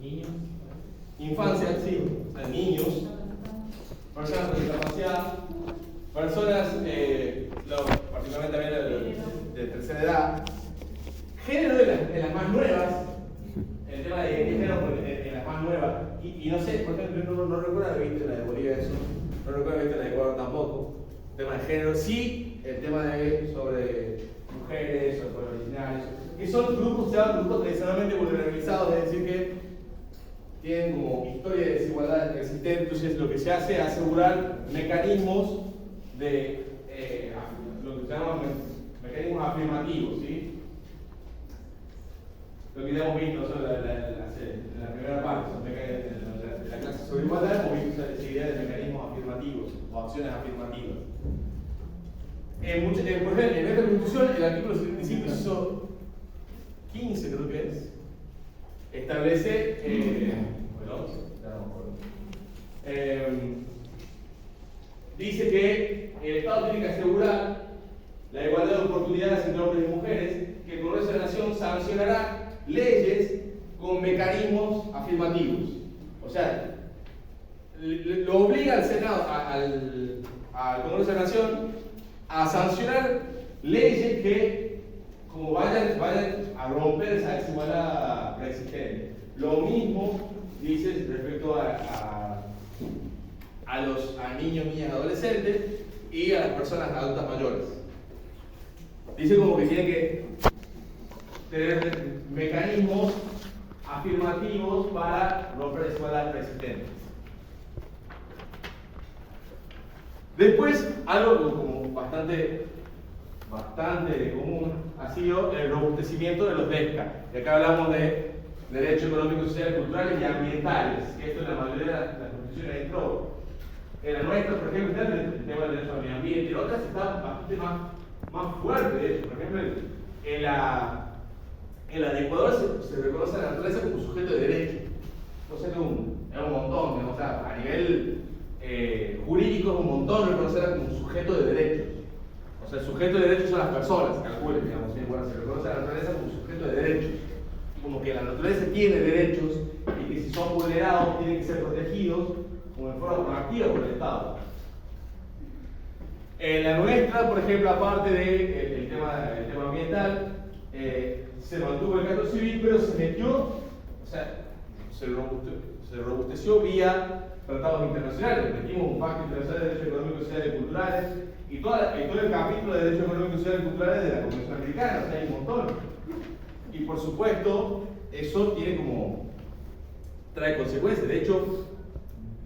Niños. Infancia, sí, o sea, niños, personas con discapacidad, personas, particularmente también de tercera edad, género de las más nuevas, el tema de género en las más nuevas, y no sé, por ejemplo, no recuerdo haber visto la de Bolivia eso, no recuerdo haber visto la de Ecuador tampoco, el tema de género, sí, el tema sobre mujeres, sobre pueblos originarios, que son grupos tradicionalmente vulnerabilizados, es decir, que tienen como historia de desigualdad existente. Entonces lo que se hace es asegurar mecanismos de lo que se llaman mecanismos afirmativos, ¿sí? Lo que ya hemos visto en la primera parte, de la clase sobre igualdad, hemos visto esa idea de mecanismos afirmativos o acciones afirmativas. Por ejemplo, en esta Constitución, el artículo 75, inciso 15, creo que es, establece, dice que el Estado tiene que asegurar la igualdad de oportunidades entre hombres y mujeres, que el Congreso de la Nación sancionará leyes con mecanismos afirmativos. O sea, lo obliga al Senado, al Congreso de la Nación, a sancionar leyes que como vayan a romper esa desigualdad preexistente. Lo mismo dice respecto a niños, niñas, adolescentes y a las personas adultas mayores. Dice como que tiene que tener mecanismos afirmativos para romper desigualdades preexistentes. Después, algo como bastante común ha sido el robustecimiento de los DESCA. Y acá hablamos de derechos económicos, sociales, culturales y ambientales, que esto en la mayoría de las constituciones entró. En la nuestra, por ejemplo, el tema del derecho al medio ambiente, y otras están bastante más fuertes, de hecho. Por ejemplo, en la de Ecuador se reconoce a la naturaleza como sujeto de derecho. Entonces es un montón, ¿no? O sea, a nivel jurídico es un montón reconocerla como sujeto de derechos. O sea, el sujeto de derechos son las personas, calculen, digamos, ¿sí? Bueno, se reconoce a la naturaleza como sujeto de derechos. Como que la naturaleza tiene derechos y que si son vulnerados tienen que ser protegidos como en forma proactiva por el Estado. En la nuestra, por ejemplo, aparte del tema ambiental, se mantuvo el caso civil, pero se metió, o sea, se robusteció vía tratados internacionales. Metimos un pacto internacional de derechos económicos, sociales y culturales, y todo el capítulo de derechos económicos, sociales y culturales de la Convención Americana, o sea, hay un montón. Y por supuesto, eso trae consecuencias. De hecho,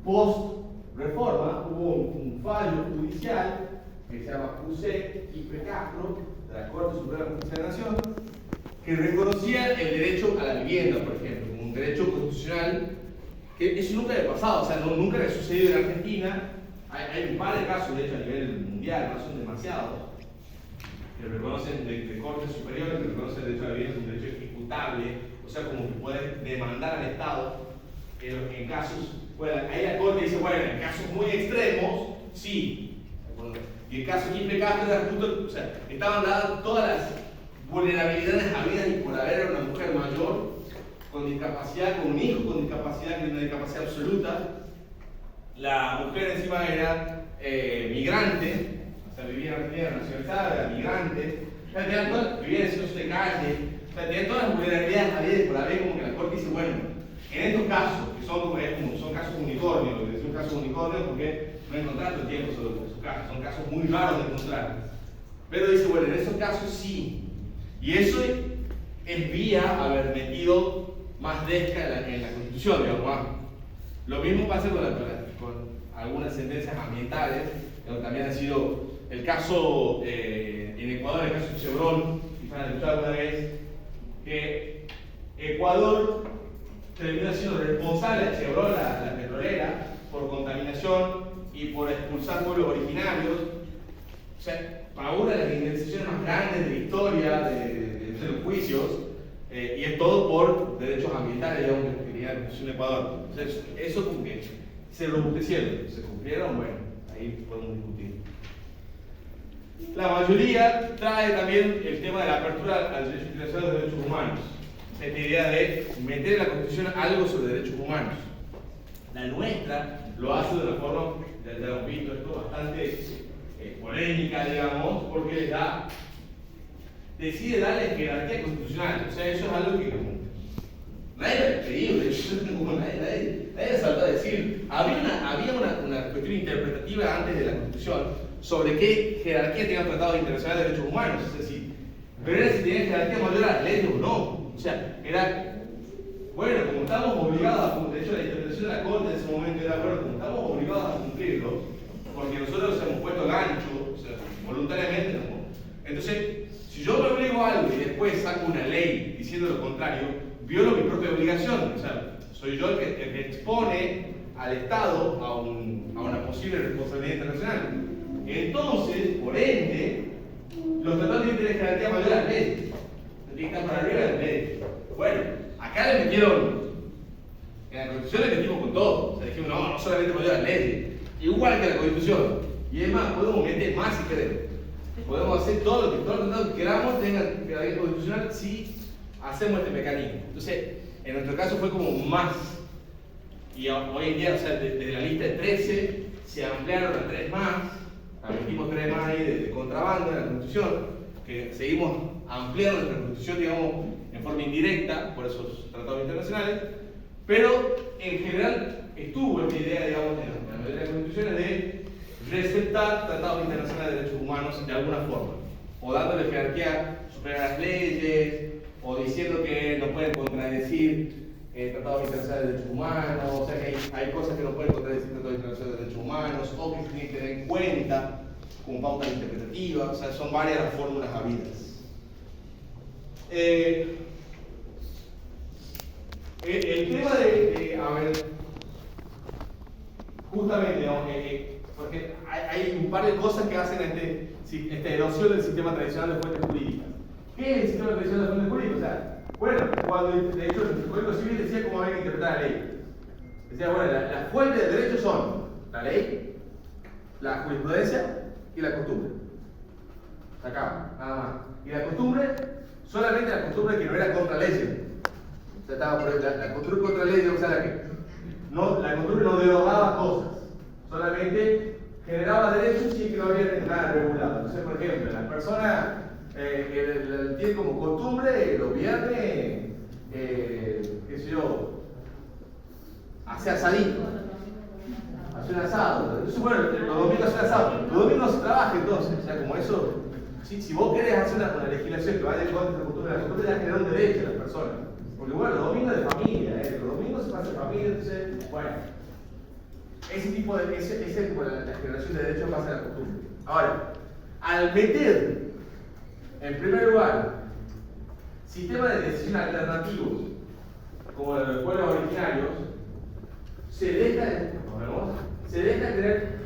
post-reforma hubo un fallo judicial que se llama QC y Precastro, de la Corte Suprema de Justicia de la Nación, que reconocía el derecho a la vivienda, por ejemplo, como un derecho constitucional, que eso nunca había pasado, o sea, nunca había sucedido en Argentina. Hay un par de casos, de hecho, a nivel mundial, no son demasiados, que reconocen de cortes superiores, que reconocen el derecho a la vivienda como un derecho ejecutable, o sea, como que pueden demandar al Estado en casos, bueno, ahí la Corte dice, bueno, en casos muy extremos, sí. Y el caso aquí Castro era justo, o sea, estaban dadas todas las vulnerabilidades habidas y por haber a una mujer mayor con discapacidad, con un hijo con discapacidad, que es una discapacidad absoluta. La mujer encima era migrante, o sea, vivía en Argentina, era nacionalizada, era migrante, vivía en situación de calle, o sea, tenía todas las vulnerabilidades habidas y por haber, como que la Corte dice, bueno, en estos casos, que son casos unicornios, lo que decimos casos unicornios porque no encontrar todo el tiempo sobre esos casos, son casos muy raros de encontrar. Pero dice, bueno, en esos casos sí. Y eso es vía haber metido más DESCA en la Constitución, digamos. Lo mismo pasa con algunas sentencias ambientales, que también ha sido el caso en Ecuador, el caso Chevron, quizás han escuchado alguna vez, que Ecuador termina siendo responsable de Chevron, la petrolera, por contaminación y por expulsar pueblos originarios. O sea, pagó una de las indemnizaciones más grandes de la historia de los juicios, y es todo por derechos ambientales, digamos, que tenía la Constitución de Ecuador. Entonces, eso como que se robustecieron, se cumplieron, bueno, ahí podemos discutir. La mayoría trae también el tema de la apertura al derecho internacional de los derechos humanos. esta idea de meter en la Constitución algo sobre derechos humanos. La nuestra lo hace de una forma, ya hemos visto esto, bastante polémica, digamos, porque decide darle jerarquía constitucional. O sea, eso es algo que nadie lo ha pedido, de hecho, nadie saltó a decir. Había una cuestión interpretativa antes de la Constitución sobre qué jerarquía tenía el Tratado Internacional de Derechos Humanos. Es decir, pero era si tenía jerarquía mayor a las leyes o no. O sea, era, bueno, como estamos obligados a, de hecho la interpretación de la Corte en ese momento era, bueno, como estamos obligados a cumplirlo, porque nosotros nos hemos puesto gancho, o sea, voluntariamente no. Entonces, si yo me obligo a algo y después saco una ley diciendo lo contrario, violo mi propia obligación. O sea, soy yo el que expone al Estado a una posible responsabilidad internacional. Entonces, por ende, los tratados tienen que tener jerarquía mayor a las leyes. Tienen que estar para arriba de las leyes. Bueno, acá le metieron, en la Constitución le metimos con todo. O sea, dijimos, no solamente mayor a las leyes, igual que la Constitución. Y es más, podemos meter más si queremos. Podemos hacer todo lo que todos los tratados que queramos tengan jerarquía constitucional si hacemos este mecanismo. Entonces, en nuestro caso fue como más. Y hoy en día, o sea, desde la lista de 13 se ampliaron a 3 más. Metimos 3 más ahí de contrabando en la Constitución, que seguimos ampliando nuestra Constitución, digamos, en forma indirecta por esos tratados internacionales, pero en general estuvo esta idea, digamos, en la mayoría de las constituciones de respetar tratados internacionales de derechos humanos de alguna forma, o dándole jerarquía superior a las leyes, o diciendo que no pueden contradecir tratados internacionales de derechos humanos, o sea que hay cosas que no pueden contradecir tratados internacionales de derechos humanos, o que se tienen que tener en cuenta como pautas interpretativas. O sea, son varias las fórmulas habidas. El tema a ver, justamente, porque hay un par de cosas que hacen esta erosión del sistema tradicional de fuentes jurídicas. ¿Qué es el sistema tradicional de fuentes jurídicas? O sea, bueno, cuando de hecho el Código Civil decía cómo había que interpretar la ley. Decía, bueno, las fuentes del derecho son la ley, la jurisprudencia y la costumbre. Se acaba, nada más. Y la costumbre, solamente la costumbre que no era contra leyes. O sea, estaba por la costumbre contra leyes, o sea, la costumbre no derogaba cosas, solamente generaba derechos sin que no había nada regulado. Entonces, por ejemplo, las personas tienen como costumbre los viernes, qué sé yo, hacer asadito, hacer un asado. Entonces, bueno, los domingos hacer asado, los domingos se trabaja entonces, o sea, como eso, si vos querés hacer una legislación que vaya en contra de la costumbre ya genera un derecho a las personas. Porque bueno, los domingos de familia, los domingos se pasa en familia, entonces, bueno, ese tipo de, la generación de derechos pasa a la costumbre. Ahora, al meter, en primer lugar, sistemas de decisión alternativos, como los pueblos originarios, se deja de tener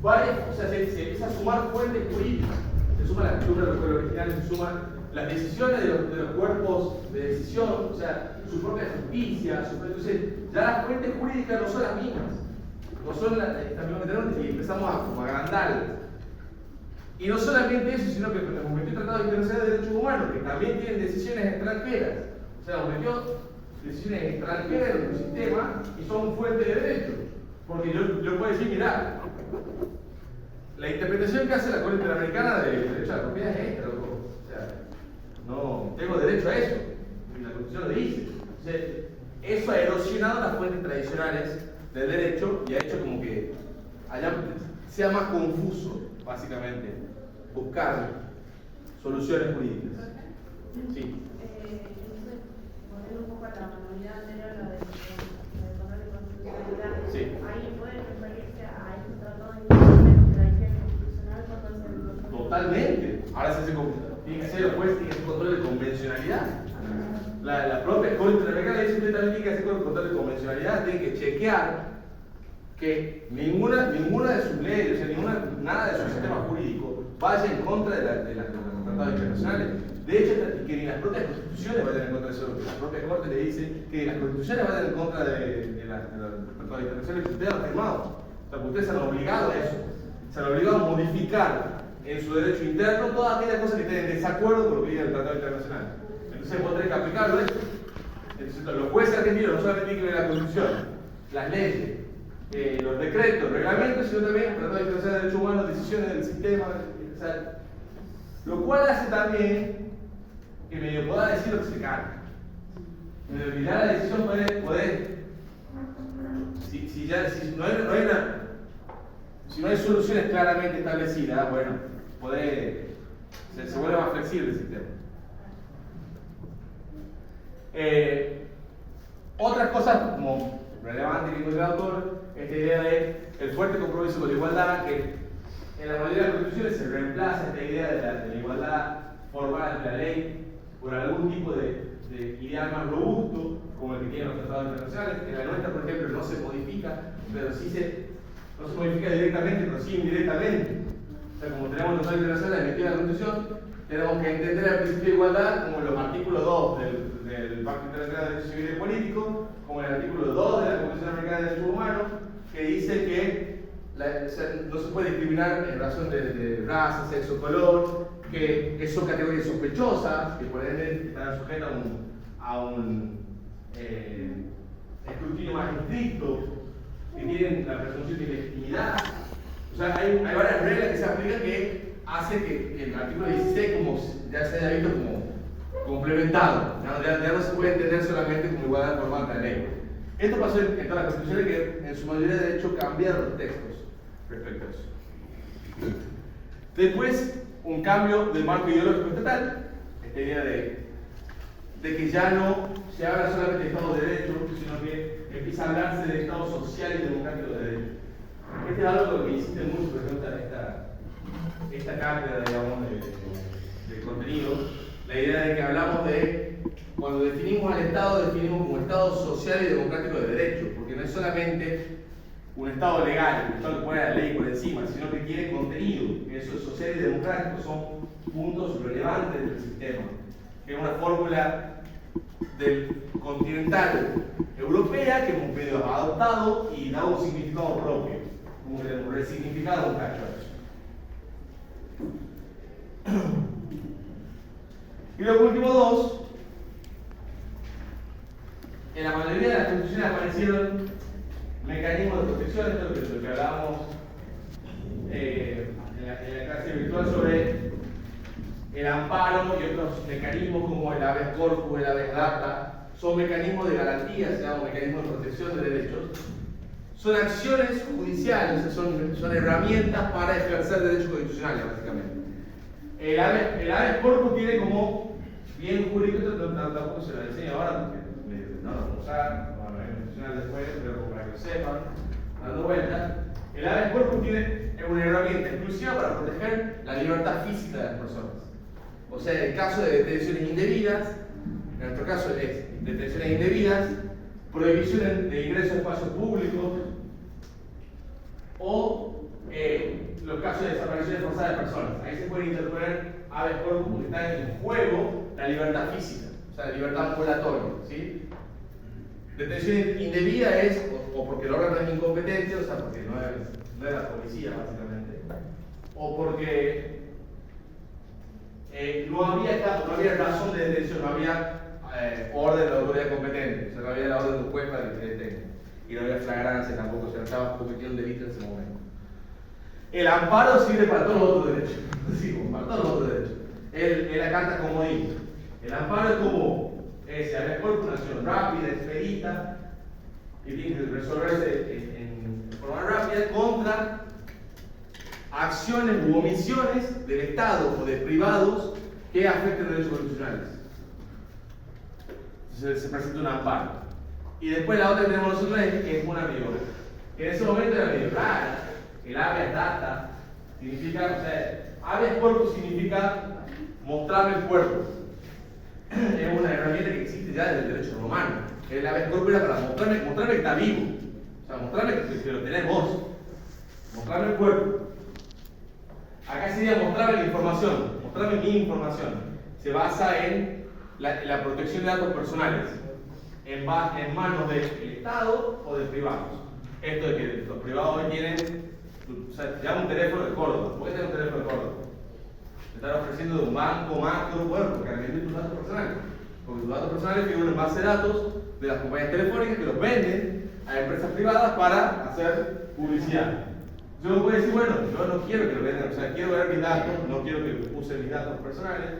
varias, o sea, se empieza a sumar fuentes jurídicas, se suma la costumbre de los pueblos originarios, se suman las decisiones de los cuerpos de decisión, o sea, su propia justicia, entonces ya las fuentes jurídicas no son las mismas, no son las mismas, y empezamos a agrandarlas. Y no solamente eso, sino que nos metió tratados internacionales de derechos humanos, que también tienen decisiones extranjeras, o sea, nos metió decisiones extranjeras en nuestro sistema y son fuentes de derecho. Porque yo puedo decir, mirá, la interpretación que hace la Corte Interamericana de derecho a la propiedad es esta, loco. O sea, no tengo derecho a eso, y la Constitución lo dice. Entonces, eso ha erosionado las fuentes tradicionales del derecho y ha hecho como que sea más confuso, básicamente, buscar soluciones jurídicas. Sí. Volviendo un poco a la manualidad anterior, la de control de constitucionalidad, Sí. ahí puede referirse a este tratado de la constitucional cuando se el Totalmente. Ahora tiene que ser el juez, tiene que hacer control de convencionalidad. La propia Corte Interamericana dice que también tiene que hacer control de convencionalidad, tiene que chequear que ninguna de sus leyes, o sea, nada de su sistema jurídico vaya en contra de los tratados internacionales. De hecho, que ni las propias constituciones vayan en contra de eso. La propia Corte le dice que las constituciones vayan en contra de los tratados internacionales que ustedes han firmado. O sea, que ustedes se han obligado a eso. Se han obligado a modificar en su derecho interno todas aquellas cosas que estén en desacuerdo con lo que dice el Tratado Internacional. Entonces, Entonces vos tenés que aplicarlo esto. Entonces, los jueces argentinos no solamente tienen que ver la Constitución, las leyes, los decretos, reglamentos, sino también el Tratado de Internacional de Derechos Humanos, decisiones del sistema, o sea, lo cual hace también que medio pueda decir lo que se canta. Medio que ya la decisión puede si no hay soluciones claramente establecidas, bueno, se vuelve más flexible el sistema. Otras cosas como relevante que encuentra el autor, esta idea de el fuerte compromiso con la igualdad, que en la mayoría de las constituciones se reemplaza esta idea de la igualdad formal de la ley por algún tipo de ideal más robusto, como el que tienen los tratados internacionales. En la nuestra, por ejemplo, no se modifica, pero no se modifica directamente, pero sí indirectamente. O sea, como tenemos los tratados internacionales metidos en la Constitución, tenemos que entender el principio de igualdad como los artículos 2 del Pacto Internacional de Derechos Civiles y Políticos, como el artículo 2 de la Convención Americana de Derechos Humanos, que dice que no se puede discriminar en razón de raza, sexo, color, que son categorías sospechosas, que por ende están sujetas a un escrutinio más estricto, que tienen la presunción de legitimidad. O sea, hay varias reglas que se aplican que hace que el artículo 16 como ya se haya visto como complementado. Ya no se puede entender solamente como igualdad formal de la ley. Esto pasó en todas las constituciones que en su mayoría de hecho cambiaron los textos respecto a eso. Después, un cambio del marco ideológico estatal, esta idea de que ya no se habla solamente de Estado de Derecho, sino que empieza a hablarse de Estado social y democrático de derecho. Este es algo que insiste mucho, por ejemplo, esta cátedra, digamos, de contenido, la idea de que hablamos de, cuando definimos al Estado, definimos como Estado social y democrático de derecho, porque no es solamente un Estado legal, un Estado que pone la ley por encima, sino que tiene contenido. Eso es social y democrático, son puntos relevantes del sistema, que es una fórmula del continental europea que hemos medio adoptado y dado un significado propio, como que hemos resignificado un cacho. Y los últimos dos, en la mayoría de las constituciones aparecieron mecanismos de protección, esto es lo que hablábamos en la clase virtual sobre el amparo y otros mecanismos como el habeas corpus, el habeas data, son mecanismos de garantía, se llaman mecanismos de protección de derechos. Son acciones judiciales, son herramientas para ejercer derechos constitucionales, básicamente. El habeas corpus tiene como bien jurídico, esto tampoco se lo enseño ahora porque no lo vamos a usar, vamos a mencionar después, pero para que lo sepan, dando vueltas. El habeas corpus es una herramienta exclusiva para proteger la libertad física de las personas. O sea, en el caso de detenciones indebidas, en nuestro caso es detenciones indebidas, prohibición de ingreso a espacios públicos o los casos de desaparición forzada de personas. Ahí se puede interponer habeas corpus porque está en juego la libertad física, o sea, la libertad ambulatoria, ¿sí? Detención indebida es o porque el órgano es incompetente, o sea, porque no es la policía, básicamente, o porque no había razón de detención, no había orden de la autoridad competente, o sea, no había la orden de un juez para que se detenga, y no había flagrancia tampoco, se estaba cometiendo un delito en ese momento. El amparo sirve para todos los otros derechos, sí, para todos los otros derechos. Él la carta como dice. El amparo es como se habeas corpus, una acción rápida, expedita, y tiene que resolverse en forma rápida contra acciones u omisiones del Estado o de privados que afecten derechos constitucionales. Entonces se presenta un amparo. Y después la otra que tenemos nosotros es una priora. En ese momento era medio rara. El habeas data significa, o sea, habeas corpus significa mostrarme el cuerpo. Es una herramienta que existe ya desde el derecho romano. El habeas corpus era para mostrarme que está vivo. O sea, mostrarme que lo tenés vos. Mostrarme el cuerpo. Acá sería mostrarme la información, mostrarme mi información. Se basa en la protección de datos personales, en manos del Estado o de privados. Esto de que los privados hoy tienen, o sea, te llaman un teléfono de Córdoba. ¿Por qué tenés un teléfono de Córdoba? Te están ofreciendo de un banco, macro, bueno, porque realmente tus datos personales. Porque tus datos personales figuran en base de datos de las compañías telefónicas que los venden a empresas privadas para hacer publicidad. Yo me puedo decir, bueno, yo no quiero que lo vendan, o sea, quiero ver mis datos, no quiero que usen mis datos personales,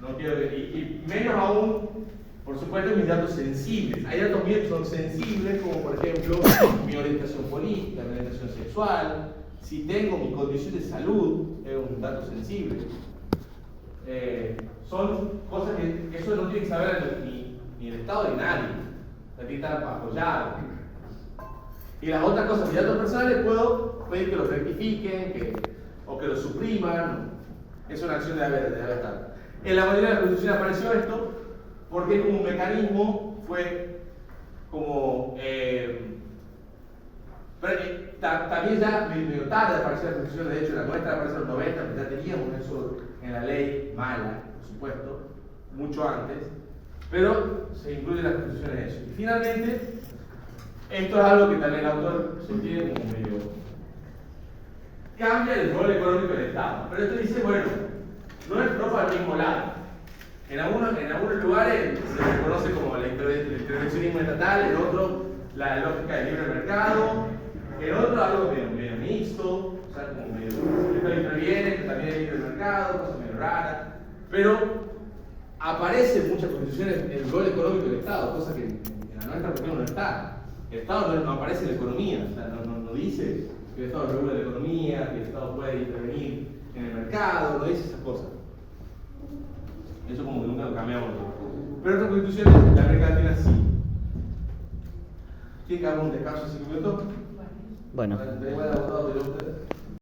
no quiero que, y menos aún, por supuesto, mis datos sensibles. Hay datos míos que son sensibles, como por ejemplo mi orientación política, mi orientación sexual, si tengo mi condición de salud, es un dato sensible. Son cosas que eso no tiene que saber ni el Estado ni nadie, tiene que estar bajo llave. Y las otras cosas, mis datos personales, puedo pedir que los rectifiquen o que los supriman. Es una acción de haber estado. En la mayoría de las constituciones apareció esto porque como un mecanismo fue como también ya medio tarde apareció la constitución. De hecho la nuestra apareció en los 90, pero ya teníamos eso en la ley mala, por supuesto, mucho antes, pero se incluye en las constituciones eso. Y finalmente, esto es algo que también el autor sostiene como medio cambia el rol económico del Estado, pero esto dice, bueno, no es propio al mismo lado. En algunos lugares se reconoce como el intervencionismo estatal, en otros la lógica del libre mercado, en otros algo medio mixto, o sea, como medio esto interviene, que también es libre mercado, cosas medio raras, pero aparece en muchas constituciones el rol económico del Estado, cosa que en la nuestra por ejemplo no está. El Estado no aparece en la economía, o sea, no dice que el Estado regula la economía, que el Estado puede intervenir en el mercado, no dice esas cosas. Eso como que nunca lo cambiamos. Pero otras constituciones, la América Latina sí. ¿Quién que haga un descanso de 5 minutos? Bueno. Da igual a ustedes.